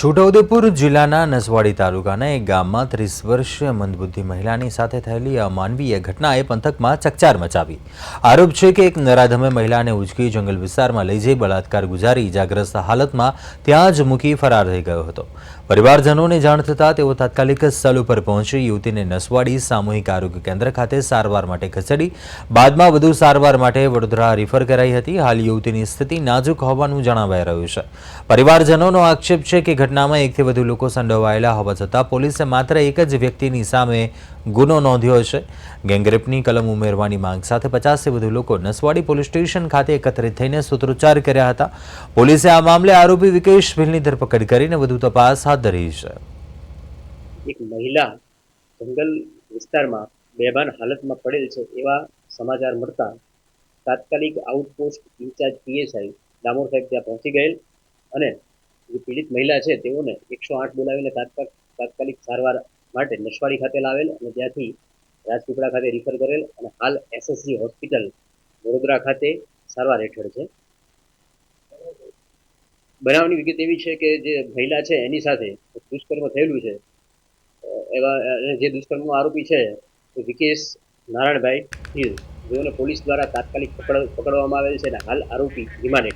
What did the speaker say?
છોટાઉદેપુર જિલ્લાના નસવાડી તાલુકાના એક ગામમાં 30 વર્ષીય મંદબુદ્ધિ મહિલાની સાથે થયેલી અમાનવીય ઘટનાએ પંથકમાં ચકચાર મચાવી। આરોપ છે કે એક નરાધમે મહિલાને ઉચકી જંગલ વિસ્તારમાં લઈ જઈ બળાત્કાર ગુજારી ઇજાગ્રસ્ત હાલતમાં ત્યાં જ મૂકી ફરાર થઈ ગયો હતો। પરિવારજનોને જાણ થતાં તેઓ તાત્કાલિક સ્થળ ઉપર પહોંચી યુવતીને નસવાડી સામૂહિક આરોગ્ય કેન્દ્ર ખાતે સારવાર માટે ખસેડી બાદમાં વધુ સારવાર માટે વડોદરા રિફર કરાઈ હતી। હાલ યુવતીની સ્થિતિ નાજુક હોવાનું જણાવાઈ રહ્યું છે। પરિવારજનોનો આક્ષેપ છે કે ઘટનામાં એકથી વધુ લોકો સંડોવાયેલા હોવા છતાં પોલીસે માત્ર એક જ વ્યક્તિની સામે ગુનો નોંધ્યો છે। ગેંગરેપની કલમ ઉમેરવાની માંગ સાથે 50થી વધુ લોકો નસવાડી પોલીસ સ્ટેશન ખાતે એકત્રિત થઈને સૂત્રોચ્ચાર કર્યા હતા। પોલીસે આ મામલે આરોપી વિકેશ ભીલની ધરપકડ કરીને વધુ તપાસ હાથ ધરી છે। એક મહિલા જંગલ વિસ્તારમાં બેભાન હાલતમાં પડેલ છે એવા સમાચાર મળતા તાત્કાલિક આઉટપોસ્ટ ઇન્ચાર્જ પીએસઆઈ દામોર સાહેબ ત્યાં પહોંચી ગયેલ અને જે પીડિત મહિલા છે તેઓને 108 બોલાવીને તાત્કાલિક સારવાર માટે નસવાડી ખાતે લાવેલ અને ત્યાંથી રાજપીપળા ખાતે રિફર કરેલ અને હાલ એસએસજી હોસ્પિટલ વડોદરા ખાતે સારવાર હેઠળ છે। બનાવની વિગત એવી છે કે જે મહિલા છે એની સાથે દુષ્કર્મ થયેલું છે એવા જે દુષ્કર્મનો આરોપી છે વિકેશ નારાયણભાઈ હિલ જેઓને પોલીસ દ્વારા તાત્કાલિક પકડવામાં આવેલ છે અને હાલ આરોપી રિમાન્ડ